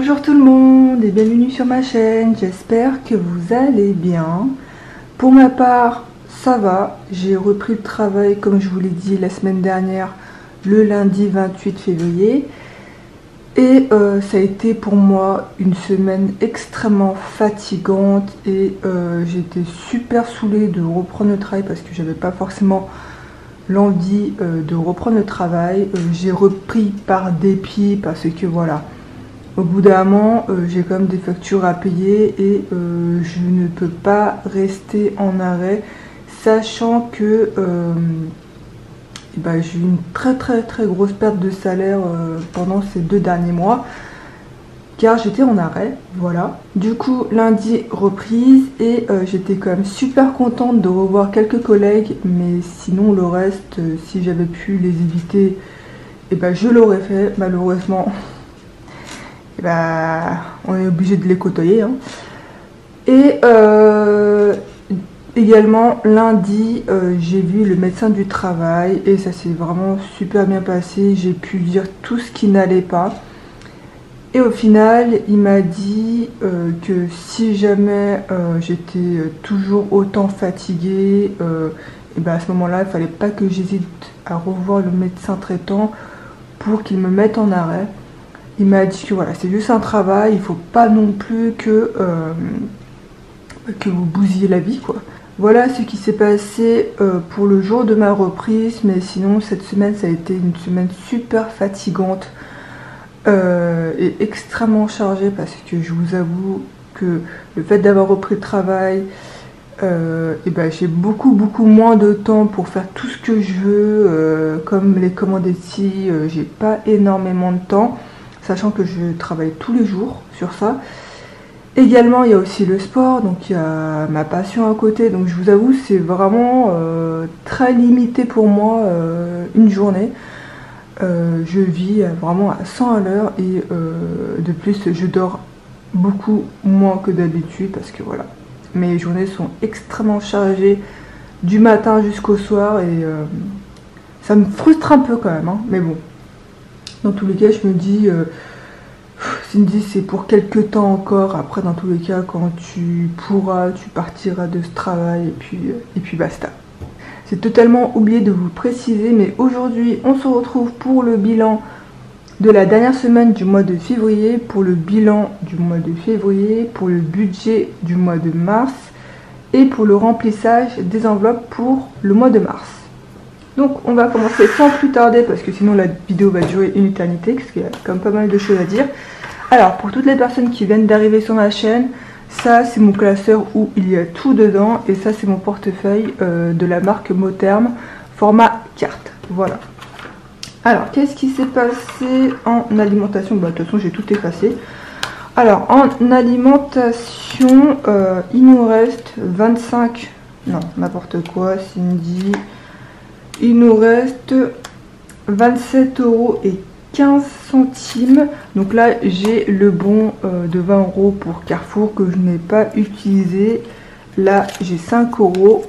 Bonjour tout le monde et bienvenue sur ma chaîne, j'espère que vous allez bien. Pour ma part, ça va, j'ai repris le travail comme je vous l'ai dit la semaine dernière, le lundi 28 février. Et ça a été pour moi une semaine extrêmement fatigante et j'étais super saoulée de reprendre le travail parce que j'avais pas forcément l'envie de reprendre le travail. J'ai repris par dépit parce que voilà, au bout d'un moment j'ai quand même des factures à payer et je ne peux pas rester en arrêt, sachant que j'ai eu une très grosse perte de salaire pendant ces 2 derniers mois car j'étais en arrêt, voilà. Du coup lundi reprise et j'étais quand même super contente de revoir quelques collègues, mais sinon le reste, si j'avais pu les éviter, je l'aurais fait. Malheureusement on est obligé de les côtoyer, hein. Et également lundi j'ai vu le médecin du travail et ça s'est vraiment super bien passé. J'ai pu dire tout ce qui n'allait pas et au final il m'a dit que si jamais j'étais toujours autant fatiguée, à ce moment là il fallait pas que j'hésite à revoir le médecin traitant pour qu'il me mette en arrêt. Il m'a dit que voilà, c'est juste un travail, il faut pas non plus que vous bousillez la vie, quoi. Voilà ce qui s'est passé pour le jour de ma reprise, mais sinon cette semaine ça a été une semaine super fatigante et extrêmement chargée parce que je vous avoue que le fait d'avoir repris le travail, j'ai beaucoup moins de temps pour faire tout ce que je veux, comme les commandes ici, j'ai pas énormément de temps, sachant que je travaille tous les jours sur ça. Également, il y a aussi le sport, donc il y a ma passion à côté. Donc je vous avoue, c'est vraiment très limité pour moi une journée. Je vis vraiment à 100 à l'heure et de plus, je dors beaucoup moins que d'habitude parce que voilà, mes journées sont extrêmement chargées du matin jusqu'au soir et ça me frustre un peu quand même, hein. Mais bon, dans tous les cas, je me dis... Cindy, c'est pour quelques temps encore. Après, dans tous les cas, quand tu pourras, tu partiras de ce travail et puis basta. C'est totalement oublié de vous préciser, mais aujourd'hui, on se retrouve pour le bilan de la dernière semaine du mois de février, pour le bilan du mois de février, pour le budget du mois de mars et pour le remplissage des enveloppes pour le mois de mars. Donc on va commencer sans plus tarder parce que sinon la vidéo va durer une éternité parce qu'il y a quand même pas mal de choses à dire. Alors pour toutes les personnes qui viennent d'arriver sur ma chaîne, ça c'est mon classeur où il y a tout dedans et ça c'est mon portefeuille de la marque Motherm format carte. Voilà. Alors qu'est-ce qui s'est passé en alimentation? De toute façon j'ai tout effacé. Alors en alimentation il nous reste 25... Non, n'importe quoi Cindy. Il nous reste 27,15 €. Donc là, j'ai le bon de 20 € pour Carrefour que je n'ai pas utilisé. Là, j'ai 5 €.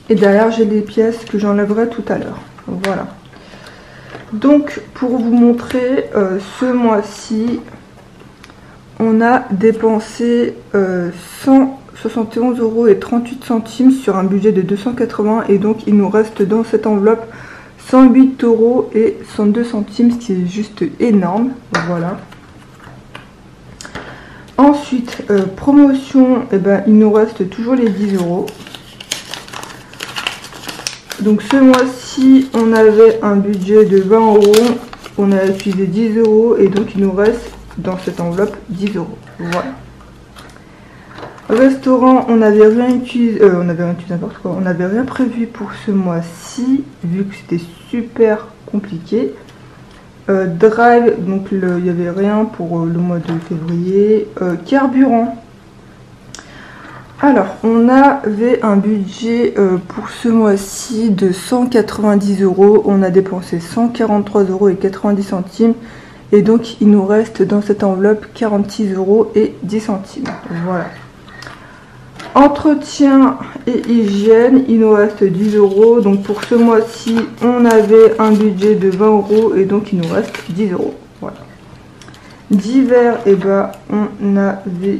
Et derrière, j'ai les pièces que j'enlèverai tout à l'heure. Voilà. Donc, pour vous montrer, ce mois-ci, on a dépensé 171,38 € sur un budget de 280 et donc il nous reste dans cette enveloppe 108,62 €, ce qui est juste énorme. Voilà. Ensuite, promotion, il nous reste toujours les 10 €. Donc ce mois-ci, on avait un budget de 20 €, on a utilisé 10 € et donc il nous reste dans cette enveloppe 10 €. Voilà. Restaurant, on n'avait rien utilisé, on n'avait rien prévu pour ce mois-ci, vu que c'était super compliqué. Drive, donc il n'y avait rien pour le mois de février. Carburant. Alors, on avait un budget pour ce mois-ci de 190 €, on a dépensé 143,90 € et donc il nous reste dans cette enveloppe 46,10 €. Voilà. Entretien et hygiène, il nous reste 10 €. Donc pour ce mois-ci, on avait un budget de 20 € et donc il nous reste 10 €. Voilà. Divers, et bah on n'avait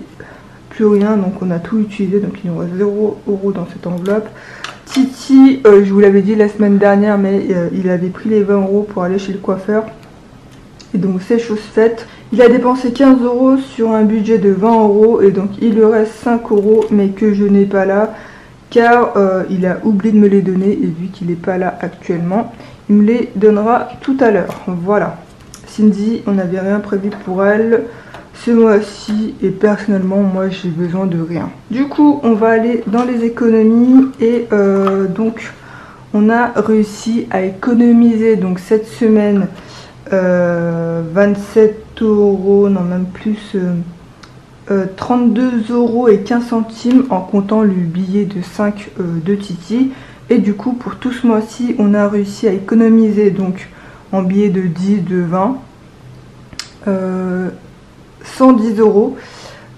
plus rien, donc on a tout utilisé, donc il nous reste 0 € dans cette enveloppe. Titi, je vous l'avais dit la semaine dernière, mais il avait pris les 20 € pour aller chez le coiffeur. Et donc c'est chose faite. Il a dépensé 15 € sur un budget de 20 €, et donc il lui reste 5 € mais que je n'ai pas là, car il a oublié de me les donner, et vu qu'il n'est pas là actuellement, il me les donnera tout à l'heure. Voilà. Cindy, on n'avait rien prévu pour elle ce mois-ci, et personnellement moi j'ai besoin de rien. Du coup on va aller dans les économies, et donc on a réussi à économiser donc cette semaine 27 €, non même plus, 32 € et 15 centimes en comptant le billet de 5 de Titi. Et du coup pour tout ce mois-ci on a réussi à économiser donc en billets de 10, de 20, 110 €,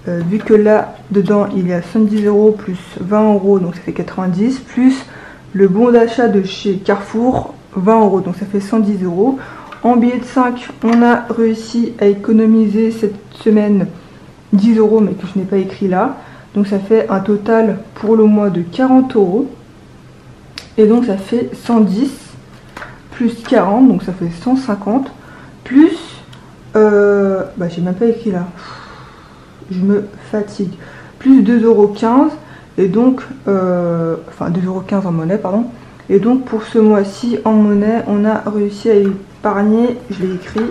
vu que là dedans il y a 110 € plus 20 €, donc ça fait 90, plus le bon d'achat de chez Carrefour 20 €, donc ça fait 110 €. En billet de 5 on a réussi à économiser cette semaine 10 € mais que je n'ai pas écrit là, donc ça fait un total pour le mois de 40 €, et donc ça fait 110 plus 40, donc ça fait 150, plus bah j'ai même pas écrit là, je me fatigue, plus 2,15 €, et donc enfin 2,15 € en monnaie, pardon. Et donc pour ce mois-ci en monnaie on a réussi à épargner, je l'ai écrit,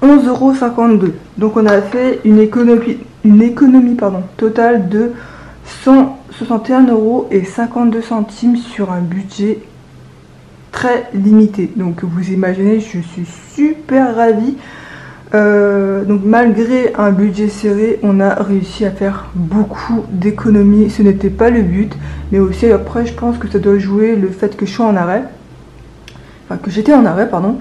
11,52 €. Donc on a fait une économie totale de 161,52 € sur un budget très limité. Donc vous imaginez, je suis super ravie. Donc malgré un budget serré, on a réussi à faire beaucoup d'économies. Ce n'était pas le but, mais aussi après je pense que ça doit jouer le fait que je suis en arrêt, enfin que j'étais en arrêt, pardon.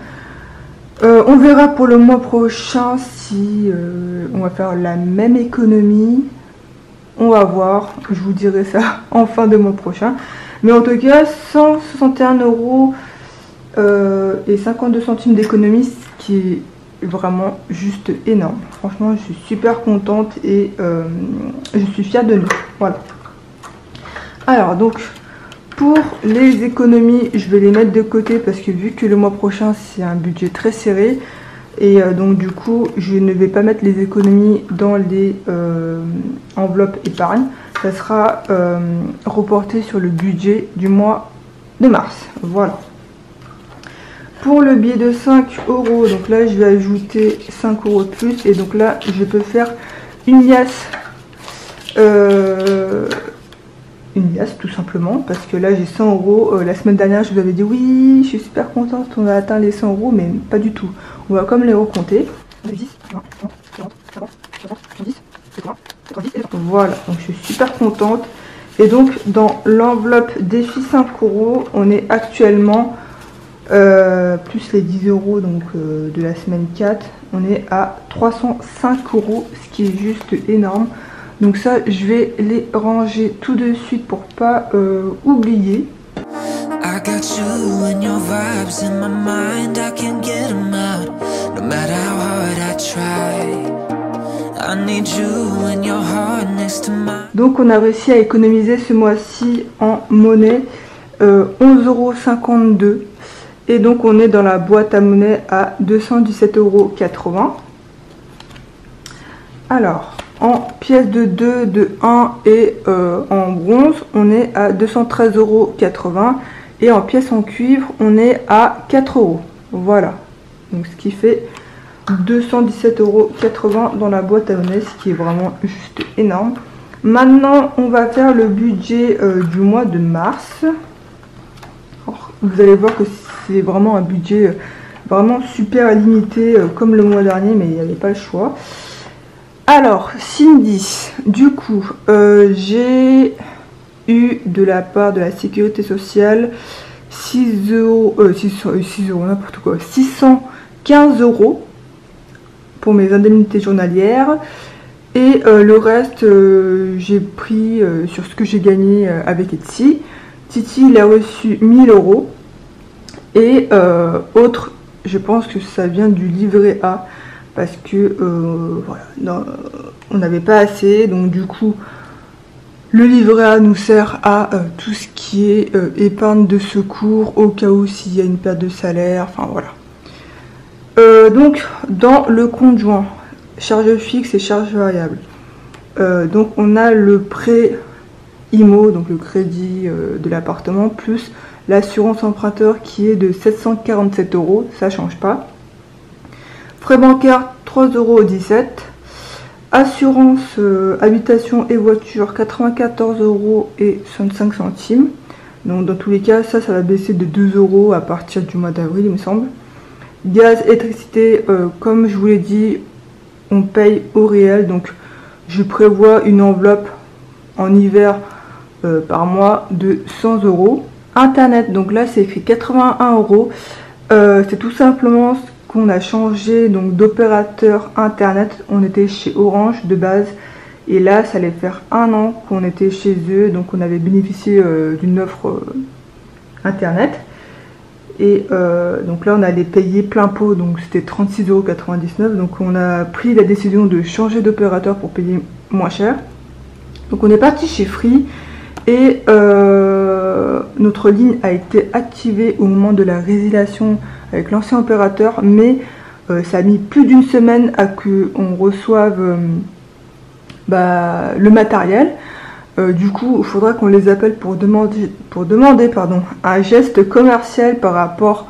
On verra pour le mois prochain si on va faire la même économie. On va voir, je vous dirai ça en fin de mois prochain. Mais en tout cas 161 € et 52 centimes d'économie, ce qui est vraiment juste énorme. Franchement je suis super contente, et je suis fière de nous. Voilà. Alors donc pour les économies je vais les mettre de côté, parce que vu que le mois prochain c'est un budget très serré, et donc du coup je ne vais pas mettre les économies dans les enveloppes épargne. Ça sera reporté sur le budget du mois de mars. Voilà. Pour le billet de 5 €, donc là je vais ajouter 5 € de plus, et donc là je peux faire une liasse, tout simplement, parce que là j'ai 100 €. La semaine dernière je vous avais dit oui je suis super contente, on a atteint les 100 €, mais pas du tout. On va comme les recompter. 10, 20, 30, 40, 50, 60, 70, 80, 90, et voilà, donc je suis super contente. Et donc dans l'enveloppe défi 5 € on est actuellement plus les 10 € donc de la semaine 4, on est à 305 €, ce qui est juste énorme. Donc ça je vais les ranger tout de suite pour pas oublier. I got you and your vibes in my mind, I can't get them out, no matter how hard I try. I need you and your heart next to mine. Donc on a réussi à économiser ce mois-ci en monnaie 11,52 €. Et donc on est dans la boîte à monnaie à 217,80 €. Alors, en pièces de 2, de 1 et en bronze, on est à 213,80 €. Et en pièces en cuivre, on est à 4 €. Voilà. Donc ce qui fait 217,80 € dans la boîte à monnaie, ce qui est vraiment juste énorme. Maintenant, on va faire le budget du mois de mars. Alors, vous allez voir que c'est vraiment un budget vraiment super limité, comme le mois dernier, mais il n'y avait pas le choix. Alors, Cindy, du coup, j'ai eu de la part de la sécurité sociale 615 € pour mes indemnités journalières. Et le reste, j'ai pris sur ce que j'ai gagné avec Etsy. Titi, il a reçu 1000 €. Et autre, je pense que ça vient du livret A parce que voilà, on n'avait pas assez, donc du coup le livret A nous sert à tout ce qui est épargne de secours au cas où s'il y a une perte de salaire, enfin voilà. Donc dans le compte joint, charge fixe et charge variable, donc on a le prêt IMO, donc le crédit de l'appartement, plus l'assurance emprunteur qui est de 747 €, ça change pas. Frais bancaires 3,17 €. Assurance habitation et voiture 94,65 €. Donc dans tous les cas, ça va baisser de 2 € à partir du mois d'avril, il me semble. Gaz, électricité, comme je vous l'ai dit, on paye au réel. Donc je prévois une enveloppe en hiver par mois de 100 €. Internet, donc là c'est fait 81 €. C'est tout simplement ce qu'on a changé donc d'opérateur internet. On était chez Orange de base et là ça allait faire 1 an qu'on était chez eux, donc on avait bénéficié d'une offre internet et donc là on allait payer plein pot, donc c'était 36,99 €. Donc on a pris la décision de changer d'opérateur pour payer moins cher. Donc on est parti chez Free et notre ligne a été activée au moment de la résiliation avec l'ancien opérateur, mais ça a mis plus d'une semaine à qu'on reçoive le matériel. Du coup, il faudra qu'on les appelle pour demander un geste commercial par rapport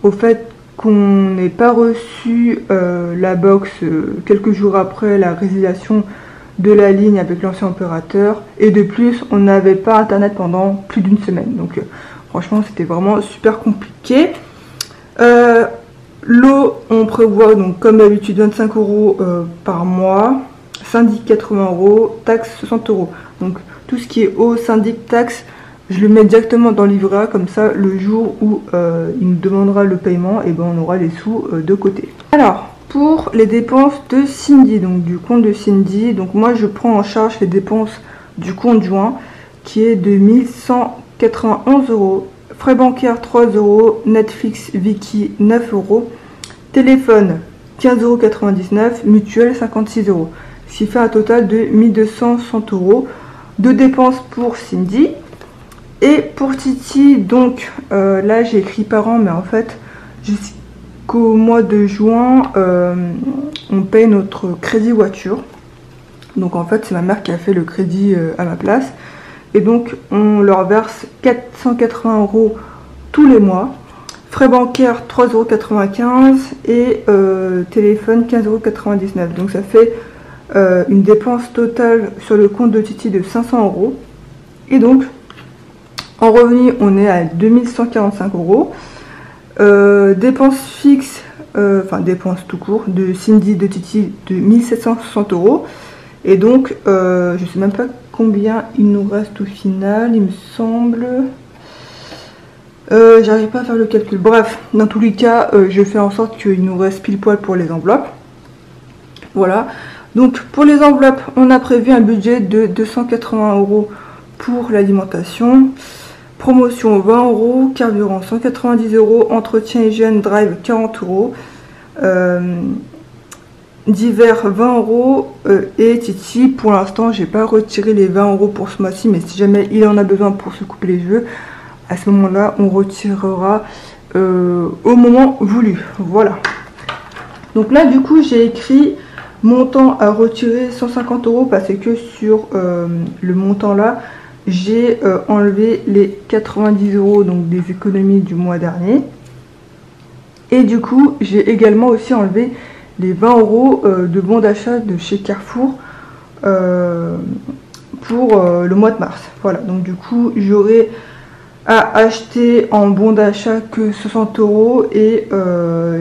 au fait qu'on n'ait pas reçu la box quelques jours après la résiliation de la ligne avec l'ancien opérateur, et de plus on n'avait pas internet pendant plus d'une semaine, donc franchement c'était vraiment super compliqué. L'eau on prévoit donc comme d'habitude 25 € par mois, syndic 80 €, taxe 60 €. Donc tout ce qui est eau, syndic, taxe, je le mets directement dans le livret A, comme ça le jour où il nous demandera le paiement, et ben on aura les sous de côté. Alors pour les dépenses de Cindy, donc du compte de Cindy, donc moi je prends en charge les dépenses du compte joint qui est de 1191 €, frais bancaires 3 €, Netflix, Viki 9 €, téléphone 15,99 €, mutuelle 56 €, ce qui fait un total de 1260 € de dépenses pour Cindy. Et pour Titi, donc là j'ai écrit par an, mais en fait jusqu'au mois de juin on paye notre crédit voiture. Donc en fait c'est ma mère qui a fait le crédit à ma place, et donc on leur verse 480 € tous les mois, frais bancaires 3,95 € et téléphone 15,99 €. Donc ça fait une dépense totale sur le compte de Titi de 500 €. Et donc en revenu on est à 2145 €. Dépenses fixes, enfin dépenses tout court de Cindy, de Titi de 1760 €. Et donc je sais même pas combien il nous reste au final, il me semble. J'arrive pas à faire le calcul. Bref, dans tous les cas, je fais en sorte qu'il nous reste pile poil pour les enveloppes. Voilà. Donc pour les enveloppes, on a prévu un budget de 280 € pour l'alimentation. Promotion 20 €, carburant 190 €, entretien hygiène drive 40 €, divers 20 € et Titi, pour l'instant j'ai pas retiré les 20 € pour ce mois-ci, mais si jamais il en a besoin pour se couper les cheveux, à ce moment-là on retirera au moment voulu. Voilà. Donc là du coup j'ai écrit montant à retirer 150 € parce que sur le montant là j'ai enlevé les 90 € donc des économies du mois dernier, et du coup j'ai également aussi enlevé les 20 € de bons d'achat de chez Carrefour pour le mois de mars. Voilà, donc du coup j'aurai à acheter en bon d'achat que 60 € et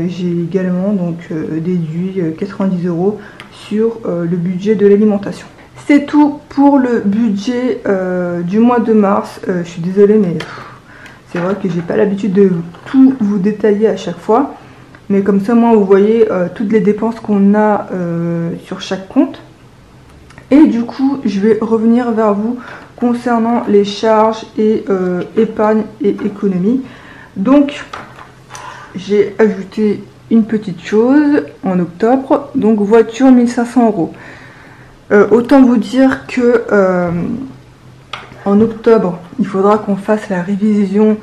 j'ai également donc déduit 90 € sur le budget de l'alimentation. C'est tout pour le budget du mois de mars. Je suis désolée, mais c'est vrai que j'ai pas l'habitude de tout vous détailler à chaque fois. Mais comme ça, moi, vous voyez toutes les dépenses qu'on a sur chaque compte. Et du coup, je vais revenir vers vous concernant les charges et épargne et économie. Donc, j'ai ajouté une petite chose en octobre, donc voiture 1500 €. Autant vous dire que en octobre, il faudra qu'on fasse la révision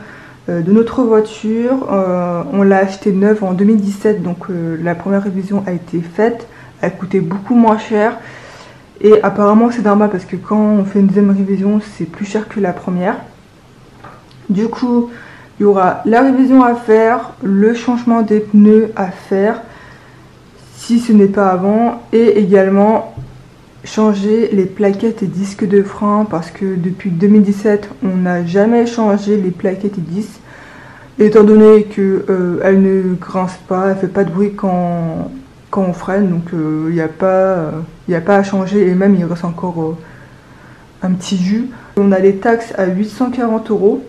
de notre voiture. On l'a acheté neuve en 2017, donc la première révision a été faite. Elle coûtait beaucoup moins cher. Et apparemment c'est normal parce que quand on fait une deuxième révision, c'est plus cher que la première. Du coup, il y aura la révision à faire, le changement des pneus à faire, si ce n'est pas avant, et également changer les plaquettes et disques de frein parce que depuis 2017, on n'a jamais changé les plaquettes et disques. Étant donné qu'elles ne grincent pas, elle ne fait pas de bruit quand on freine, donc il n'y a pas à changer, et même il reste encore un petit jus. On a les taxes à 840 €,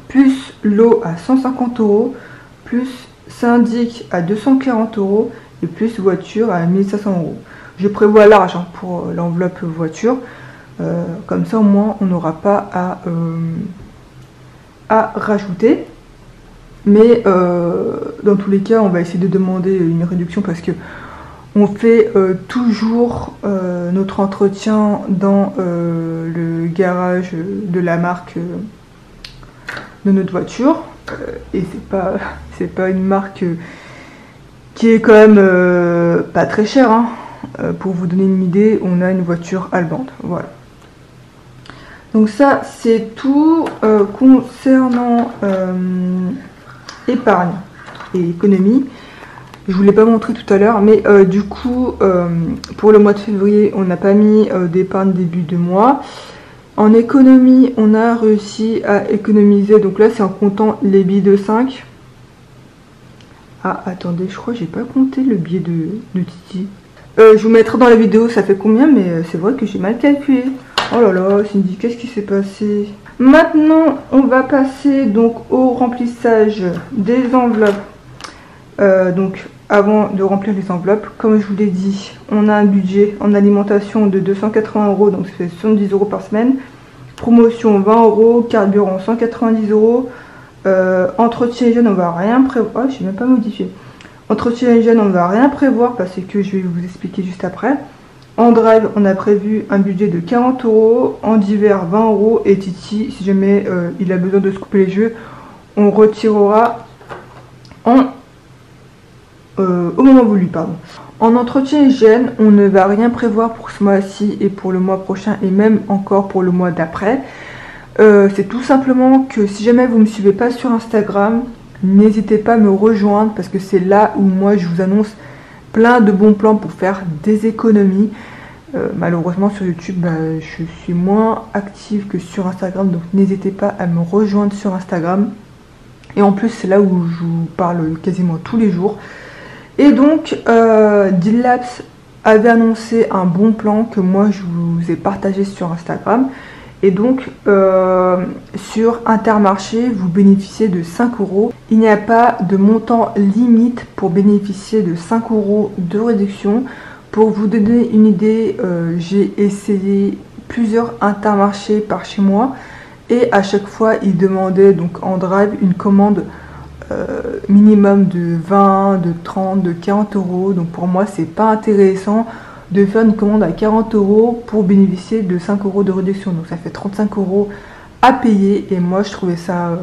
plus l'eau à 150 €, plus syndic à 240 € et plus voiture à 1500 €. Je prévois large pour l'enveloppe voiture, comme ça au moins on n'aura pas à rajouter. Mais dans tous les cas, on va essayer de demander une réduction parce que on fait toujours notre entretien dans le garage de la marque de notre voiture. Et c'est pas une marque qui est quand même pas très chère, hein. Pour vous donner une idée, on a une voiture allemande. Voilà. Donc ça, c'est tout concernant épargne et économie. Je vous l'ai pas montré tout à l'heure, mais du coup, pour le mois de février, on n'a pas mis d'épargne début de mois. En économie, on a réussi à économiser, donc là c'est en comptant les billets de 5. Ah, attendez, je crois que j'ai pas compté le billet de Titi. Je vous mettrai dans la vidéo ça fait combien, mais c'est vrai que j'ai mal calculé. Oh là là, Cindy, qu'est-ce qui s'est passé? Maintenant, on va passer donc au remplissage des enveloppes. Donc, avant de remplir les enveloppes, comme je vous l'ai dit, on a un budget en alimentation de 280 €, donc ça fait 70 € par semaine. Promotion 20 €, carburant 190 €. Entretien hygiène, on va rien prévoir. Oh, je n'ai même pas modifié. Entretien hygiène, on ne va rien prévoir parce que je vais vous expliquer juste après. En drive, on a prévu un budget de 40 €, en divers 20 € et Titi, si jamais il a besoin de se couper les cheveux, on retirera au moment voulu, pardon. En entretien hygiène, on ne va rien prévoir pour ce mois-ci et pour le mois prochain et même encore pour le mois d'après. C'est tout simplement que si jamais vous ne me suivez pas sur Instagram, n'hésitez pas à me rejoindre parce que c'est là où moi je vous annonce plein de bons plans pour faire des économies. Malheureusement sur YouTube, je suis moins active que sur Instagram, donc n'hésitez pas à me rejoindre sur Instagram. Et en plus c'est là où je vous parle quasiment tous les jours. Et donc Deallabs avait annoncé un bon plan que moi je vous ai partagé sur Instagram. Et donc sur Intermarché, vous bénéficiez de 5 €. Il n'y a pas de montant limite pour bénéficier de 5 € de réduction. Pour vous donner une idée, j'ai essayé plusieurs Intermarchés par chez moi. Et à chaque fois, ils demandaient donc en drive une commande minimum de 20, de 30, de 40 €. Donc pour moi, c'est pas intéressant de faire une commande à 40 € pour bénéficier de 5 € de réduction. Donc ça fait 35 € à payer et moi je trouvais ça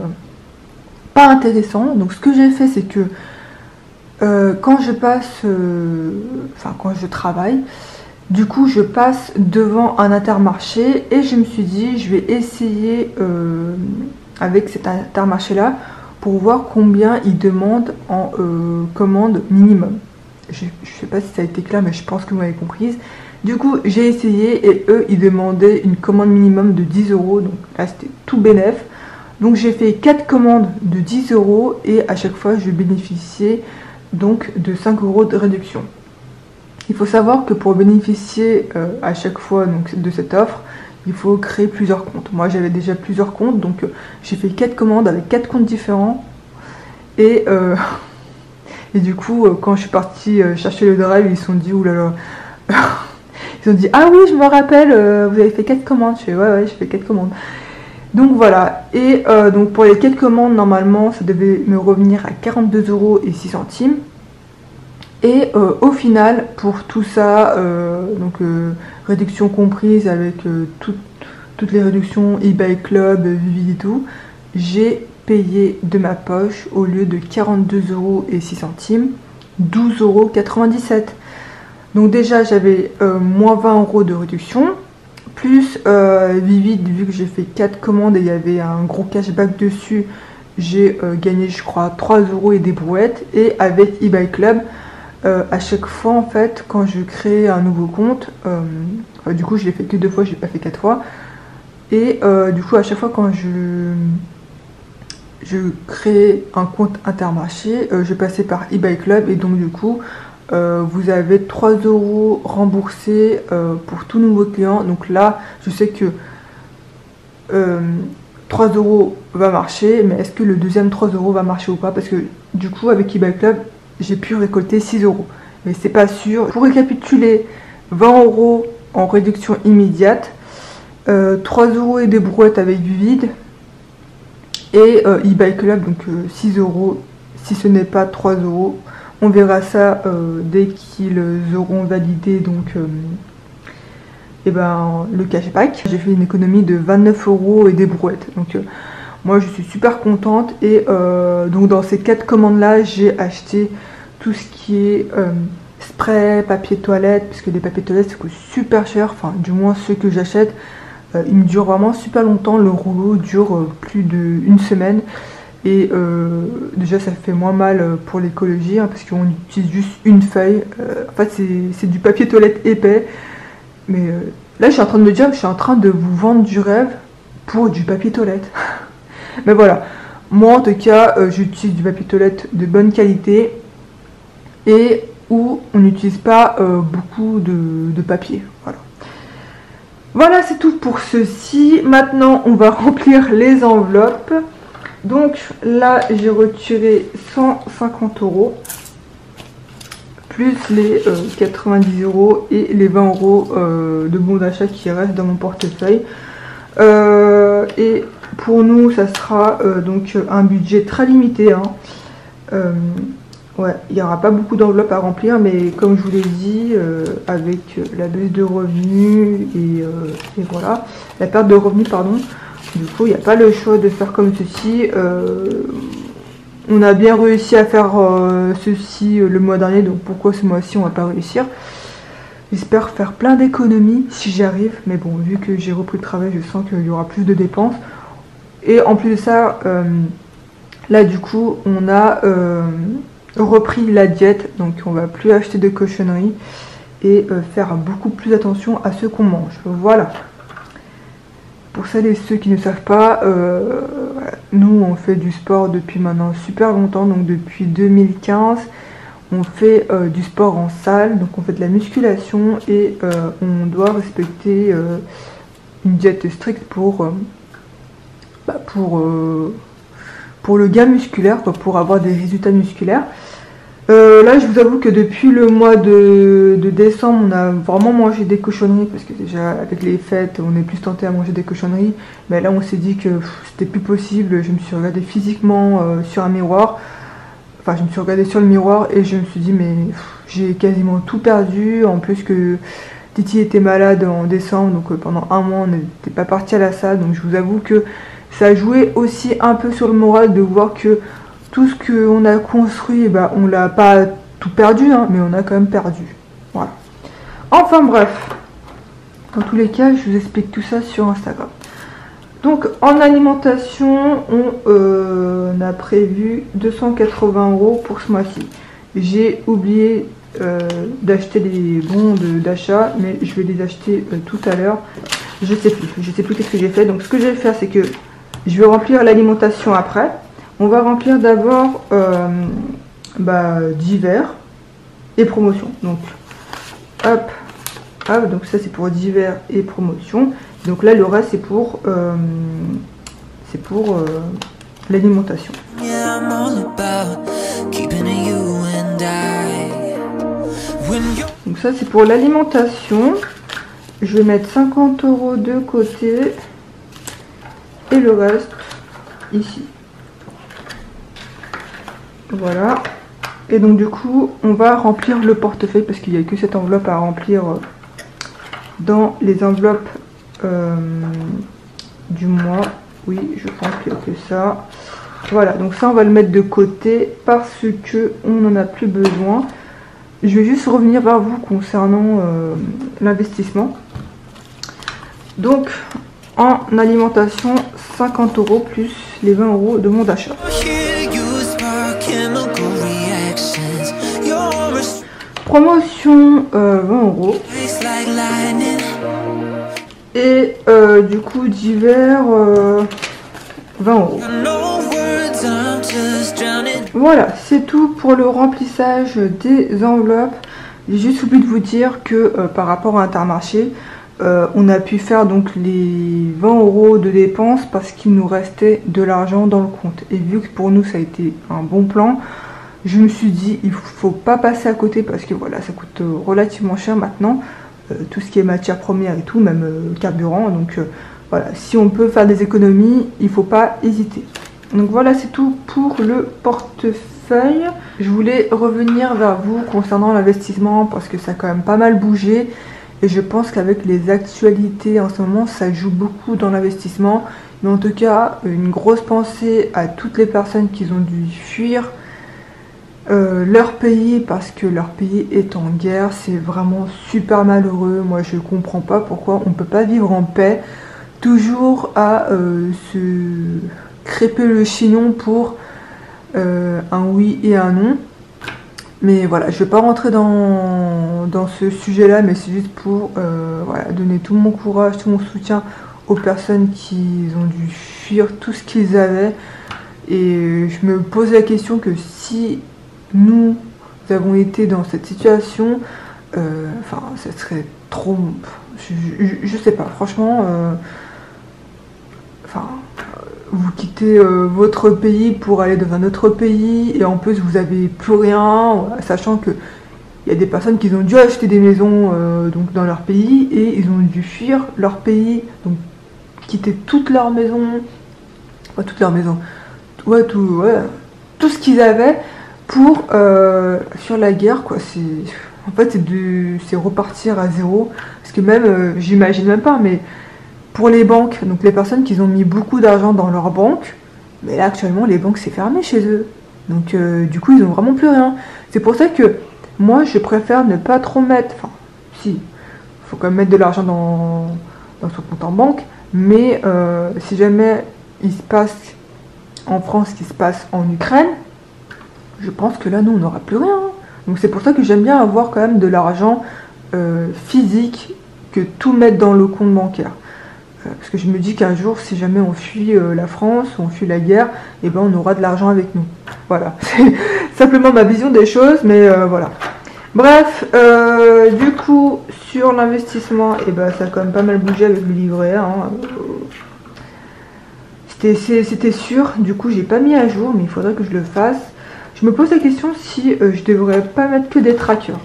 pas intéressant. Donc ce que j'ai fait, c'est que quand je passe, quand je travaille, du coup je passe devant un Intermarché et je me suis dit je vais essayer avec cet Intermarché là pour voir combien ils demandent en commande minimum. Je sais pas si ça a été clair, mais je pense que vous m'avez comprise. Du coup, j'ai essayé et eux, ils demandaient une commande minimum de 10 €. Donc là, c'était tout bénef. Donc j'ai fait 4 commandes de 10 € et à chaque fois, je bénéficiais donc de 5 € de réduction. Il faut savoir que pour bénéficier à chaque fois donc, de cette offre, il faut créer plusieurs comptes. Moi, j'avais déjà plusieurs comptes, donc j'ai fait 4 commandes avec 4 comptes différents. Et du coup, quand je suis partie chercher le drive, ils se sont dit, oulala. Ils ont dit, ah oui, je me rappelle, vous avez fait 4 commandes. Je fais, ouais, j'ai fait 4 commandes. Donc voilà, et donc pour les 4 commandes, normalement ça devait me revenir à 42,06 €. Et au final, pour tout ça, donc réduction comprise avec toutes les réductions eBay Club, Vivid et tout, j'ai payé de ma poche au lieu de 42,06 €, 12,97 €. Donc déjà j'avais moins 20 € de réduction, plus Vivid, vu que j'ai fait 4 commandes et il y avait un gros cashback dessus, j'ai gagné je crois 3 € et des brouettes. Et avec eBay Club, à chaque fois en fait quand je crée un nouveau compte, du coup je l'ai fait que 2 fois, je l'ai pas fait 4 fois. Et du coup à chaque fois quand je crée un compte Intermarché, je passais par eBay Club et donc du coup vous avez 3 € remboursés pour tout nouveau client. Donc là je sais que 3 € va marcher, mais est-ce que le deuxième 3 € va marcher ou pas, parce que du coup avec eBay Club j'ai pu récolter 6 €, mais c'est pas sûr. Pour récapituler, 20 € en réduction immédiate, 3 € et des brouettes avec du vide, et eBay Club, donc 6 €, si ce n'est pas 3 €. On verra ça dès qu'ils auront validé donc le cashback. J'ai fait une économie de 29 € et des brouettes. Donc moi je suis super contente. Et donc dans ces 4 commandes là, j'ai acheté tout ce qui est spray, papier toilette, parce que les papiers toilettes ça coûte super cher, enfin du moins ceux que j'achète. Il me dure vraiment super longtemps, le rouleau dure plus d'1 semaine. Et déjà ça fait moins mal pour l'écologie, hein, parce qu'on utilise juste une feuille. En fait c'est du papier toilette épais. Mais là je suis en train de me dire que je suis en train de vous vendre du rêve pour du papier toilette. Mais voilà, moi en tout cas j'utilise du papier toilette de bonne qualité et où on n'utilise pas beaucoup de papier. Voilà, c'est tout pour ceci. Maintenant on va remplir les enveloppes. Donc là j'ai retiré 150 € plus les 90 € et les 20 € de bons d'achat qui restent dans mon portefeuille. Et pour nous ça sera donc un budget très limité, hein. Ouais, il n'y aura pas beaucoup d'enveloppes à remplir, mais comme je vous l'ai dit, avec la baisse de revenus et voilà, la perte de revenus, pardon, du coup il n'y a pas le choix de faire comme ceci. On a bien réussi à faire ceci le mois dernier, donc pourquoi ce mois-ci on va pas réussir? J'espère faire plein d'économies si j'y arrive, mais bon, vu que j'ai repris le travail, je sens qu'il y aura plus de dépenses. Et en plus de ça, là du coup on a repris la diète, donc on va plus acheter de cochonneries et faire beaucoup plus attention à ce qu'on mange. Voilà. Pour celles et ceux qui ne savent pas, nous on fait du sport depuis maintenant super longtemps, donc depuis 2015 on fait du sport en salle, donc on fait de la musculation et on doit respecter une diète stricte pour le gain musculaire, quoi, pour avoir des résultats musculaires. Là je vous avoue que depuis le mois de décembre on a vraiment mangé des cochonneries, parce que déjà avec les fêtes on est plus tenté à manger des cochonneries, mais là on s'est dit que c'était plus possible. Je me suis regardée physiquement sur un miroir, enfin je me suis regardée sur le miroir et je me suis dit mais j'ai quasiment tout perdu, en plus que Titi était malade en décembre, donc pendant un mois on n'était pas parti à la salle, donc je vous avoue que ça a joué aussi un peu sur le moral de voir que tout ce qu'on a construit, on l'a pas tout perdu, hein, mais on a quand même perdu. Voilà. Enfin bref, dans tous les cas, je vous explique tout ça sur Instagram. Donc en alimentation, on a prévu 280 € pour ce mois-ci. J'ai oublié d'acheter les bons d'achat, mais je vais les acheter tout à l'heure. Je sais plus qu'est-ce que j'ai fait. Donc ce que je vais faire, c'est que je vais remplir l'alimentation après. On va remplir d'abord divers et promotion. Donc hop, donc ça c'est pour divers et promotion. Donc là le reste c'est pour l'alimentation. Donc ça c'est pour l'alimentation. Je vais mettre 50 € de côté. et le reste ici. Voilà. Et donc du coup, on va remplir le portefeuille parce qu'il n'y a que cette enveloppe à remplir dans les enveloppes du mois. Oui, je pense qu'il n'y a que ça. Voilà, donc ça on va le mettre de côté parce que on n'en a plus besoin. Je vais juste revenir vers vous concernant l'investissement. Donc en alimentation, 50 € plus les 20 € de mon achat. Promotion 20 €. Et du coup d'hiver 20 €. Voilà, c'est tout pour le remplissage des enveloppes. J'ai juste oublié de vous dire que par rapport à Intermarché, on a pu faire donc les 20 € de dépenses parce qu'il nous restait de l'argent dans le compte. Et vu que pour nous ça a été un bon plan, je me suis dit il faut pas passer à côté parce que voilà, ça coûte relativement cher maintenant. Tout ce qui est matière première et tout, même carburant. Donc voilà, si on peut faire des économies, il faut pas hésiter. Donc voilà, c'est tout pour le portefeuille. Je voulais revenir vers vous concernant l'investissement parce que ça a quand même pas mal bougé. Et je pense qu'avec les actualités en ce moment, ça joue beaucoup dans l'investissement. Mais en tout cas, une grosse pensée à toutes les personnes qui ont dû fuir leur pays parce que leur pays est en guerre. C'est vraiment super malheureux. Moi, je comprends pas pourquoi on peut pas vivre en paix. Toujours à se crêper le chignon pour un oui et un non. Mais voilà, je vais pas rentrer dans ce sujet là, mais c'est juste pour voilà, donner tout mon courage, tout mon soutien aux personnes qui ont dû fuir tout ce qu'ils avaient. Et je me pose la question que si nous avons été dans cette situation, enfin ça serait trop, je sais pas, franchement, enfin vous quittez votre pays pour aller dans un autre pays et en plus vous avez plus rien, sachant que il y a des personnes qui ont dû acheter des maisons donc dans leur pays et ils ont dû fuir leur pays, donc quitter toute leur maison, ouais, toute leur maison, ouais, tout ce qu'ils avaient pour sur la guerre, quoi. En fait c'est repartir à zéro, parce que même j'imagine même pas, mais pour les banques, donc les personnes qui ont mis beaucoup d'argent dans leur banque, mais là actuellement les banques c'est fermé chez eux. Donc du coup ils ont vraiment plus rien. C'est pour ça que moi je préfère ne pas trop mettre, enfin si, faut quand même mettre de l'argent dans son compte en banque, mais si jamais il se passe en France ce qui se passe en Ukraine, je pense que là nous on n'aura plus rien. Donc c'est pour ça que j'aime bien avoir quand même de l'argent physique, que tout mettre dans le compte bancaire. Parce que je me dis qu'un jour, si jamais on fuit la France, on fuit la guerre, et ben on aura de l'argent avec nous. Voilà, c'est simplement ma vision des choses, mais voilà. Bref, du coup, sur l'investissement, et ben ça a quand même pas mal bougé avec le livret A. Hein. C'était sûr, du coup j'ai pas mis à jour, mais il faudrait que je le fasse. Je me pose la question si je devrais pas mettre que des trackers.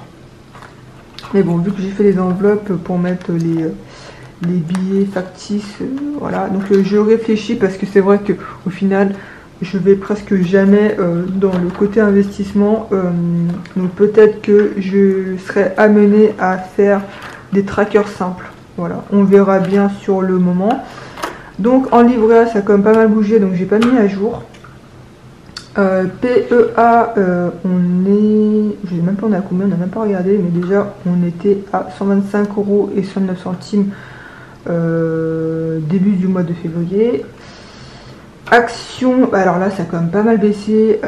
Mais bon, vu que j'ai fait des enveloppes pour mettre les billets factices, voilà, donc je réfléchis parce que c'est vrai que au final je vais presque jamais dans le côté investissement, donc peut-être que je serai amenée à faire des trackers simples, voilà, on verra bien sur le moment. Donc en livret A ça a quand même pas mal bougé, donc j'ai pas mis à jour. PEA, on est, je sais même pas on est à combien, on n'a même pas regardé, mais déjà on était à 125 € et 69 centimes début du mois de février. Action, alors là ça a quand même pas mal baissé,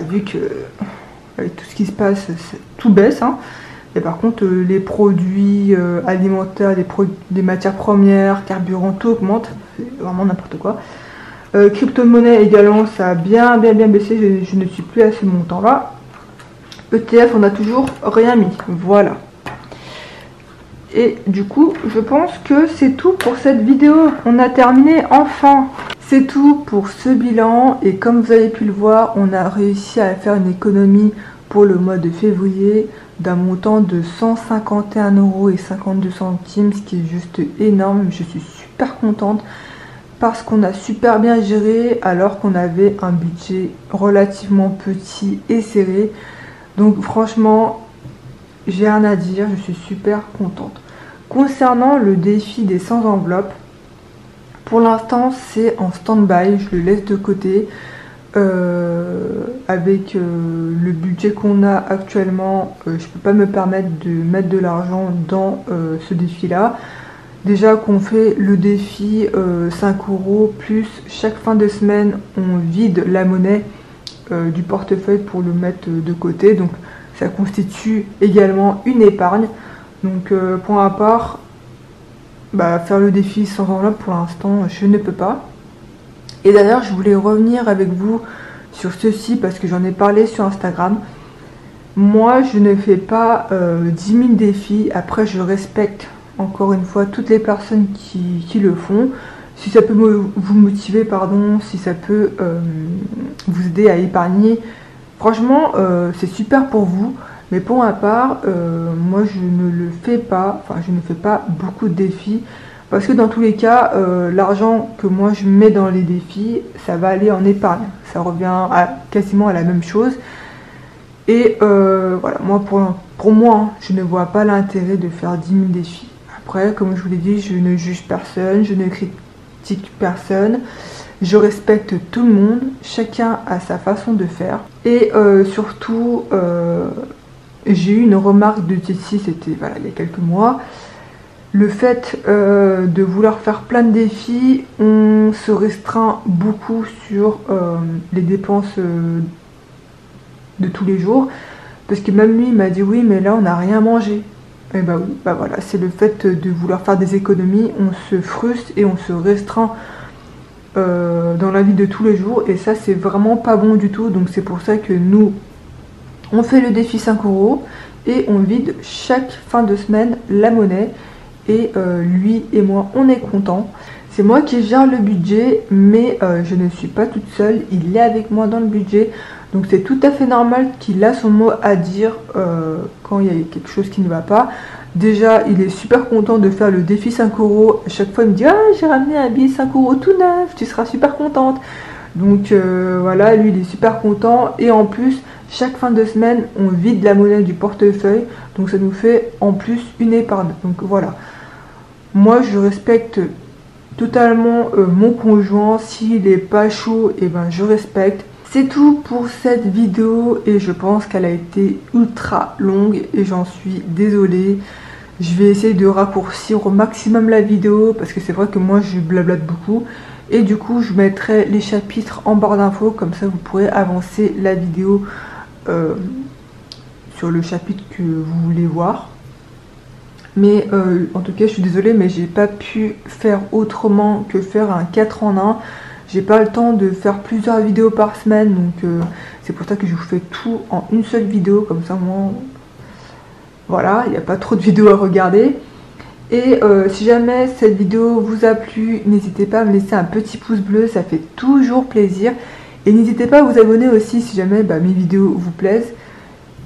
vu que avec tout ce qui se passe tout baisse, hein. Et par contre les produits alimentaires, des matières premières, carburant, tout augmente, c'est vraiment n'importe quoi. Crypto-monnaie également, ça a bien baissé, je ne suis plus à ce montant là. ETF, on n'a toujours rien mis, voilà. Et du coup, je pense que c'est tout pour cette vidéo. On a terminé enfin. C'est tout pour ce bilan. Et comme vous avez pu le voir, on a réussi à faire une économie pour le mois de février d'un montant de 151 € et 52 centimes, ce qui est juste énorme. Je suis super contente. parce qu'on a super bien géré alors qu'on avait un budget relativement petit et serré. Donc franchement, j'ai rien à dire, je suis super contente. Concernant le défi des 100 enveloppes, pour l'instant c'est en stand-by, je le laisse de côté. Avec le budget qu'on a actuellement, je peux pas me permettre de mettre de l'argent dans ce défi là. Déjà qu'on fait le défi 5 € plus chaque fin de semaine on vide la monnaie du portefeuille pour le mettre de côté, donc ça constitue également une épargne. Donc pour ma part, faire le défi sans enveloppe pour l'instant je ne peux pas. Et d'ailleurs, je voulais revenir avec vous sur ceci parce que j'en ai parlé sur Instagram. Moi, je ne fais pas 10 000 défis. Après, je respecte encore une fois toutes les personnes qui le font. Si ça peut vous motiver, pardon, si ça peut vous aider à épargner, franchement, c'est super pour vous. Mais pour ma part, moi, je ne le fais pas. Enfin, je ne fais pas beaucoup de défis. Parce que dans tous les cas, l'argent que moi je mets dans les défis, ça va aller en épargne. Ça revient quasiment à la même chose. Et voilà, moi pour moi, hein, je ne vois pas l'intérêt de faire 10 000 défis. Après, comme je vous l'ai dit, je ne juge personne, je ne critique personne. Je respecte tout le monde, chacun a sa façon de faire. Et surtout, j'ai eu une remarque de Jessie, c'était il y a quelques mois. Le fait de vouloir faire plein de défis, on se restreint beaucoup sur les dépenses de tous les jours. Parce que même lui, il m'a dit oui, mais là, on n'a rien mangé. Et oui, voilà, c'est le fait de vouloir faire des économies, on se frustre et on se restreint dans la vie de tous les jours. Et ça, c'est vraiment pas bon du tout. Donc c'est pour ça que nous, on fait le défi 5 € et on vide chaque fin de semaine la monnaie. Et lui et moi, on est contents. C'est moi qui gère le budget, mais je ne suis pas toute seule. Il est avec moi dans le budget. Donc c'est tout à fait normal qu'il a son mot à dire quand il y a quelque chose qui ne va pas. Déjà, il est super content de faire le défi 5 €. À chaque fois, il me dit « Ah, j'ai ramené un billet 5 € tout neuf, tu seras super contente. » Donc voilà, lui, il est super content. Et en plus, chaque fin de semaine, on vide la monnaie du portefeuille. Donc ça nous fait en plus une épargne. Donc voilà. Moi, je respecte totalement mon conjoint. S'il n'est pas chaud, et je respecte. C'est tout pour cette vidéo et je pense qu'elle a été ultra longue et j'en suis désolée. Je vais essayer de raccourcir au maximum la vidéo parce que c'est vrai que moi, je blablate beaucoup. Et du coup, je mettrai les chapitres en barre d'infos, comme ça vous pourrez avancer la vidéo sur le chapitre que vous voulez voir. Mais en tout cas, je suis désolée, mais j'ai pas pu faire autrement que faire un 4 en 1. J'ai pas le temps de faire plusieurs vidéos par semaine, donc c'est pour ça que je vous fais tout en une seule vidéo, comme ça moi, voilà, il n'y a pas trop de vidéos à regarder. Et si jamais cette vidéo vous a plu, n'hésitez pas à me laisser un petit pouce bleu, ça fait toujours plaisir. Et n'hésitez pas à vous abonner aussi si jamais mes vidéos vous plaisent.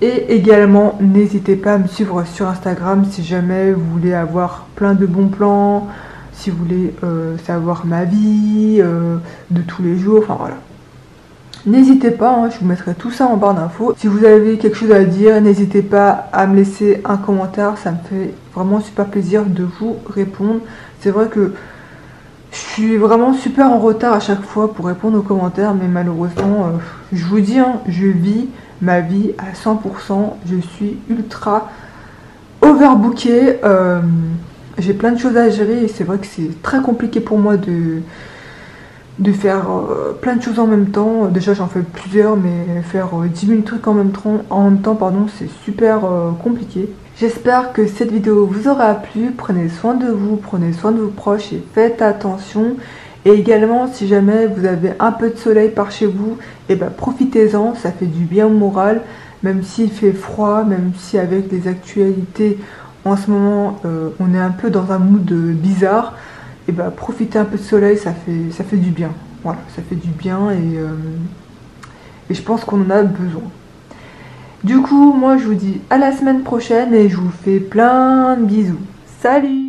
Et également, n'hésitez pas à me suivre sur Instagram si jamais vous voulez avoir plein de bons plans, si vous voulez savoir ma vie de tous les jours, enfin voilà. N'hésitez pas, hein, je vous mettrai tout ça en barre d'infos. Si vous avez quelque chose à dire, n'hésitez pas à me laisser un commentaire, ça me fait vraiment super plaisir de vous répondre. C'est vrai que je suis vraiment super en retard à chaque fois pour répondre aux commentaires, mais malheureusement, je vous dis, hein, je vis ma vie à 100%, je suis ultra overbookée, j'ai plein de choses à gérer et c'est vrai que c'est très compliqué pour moi de faire plein de choses en même temps. Déjà j'en fais plusieurs, mais faire 10 000 trucs en même temps, pardon, c'est super compliqué. J'espère que cette vidéo vous aura plu, prenez soin de vous, prenez soin de vos proches et faites attention. Et également, si jamais vous avez un peu de soleil par chez vous, profitez-en, ça fait du bien au moral, même s'il fait froid, même si avec les actualités en ce moment, on est un peu dans un mood bizarre, profitez un peu de soleil, ça fait du bien. Voilà, ça fait du bien et je pense qu'on en a besoin. Du coup, moi je vous dis à la semaine prochaine et je vous fais plein de bisous. Salut!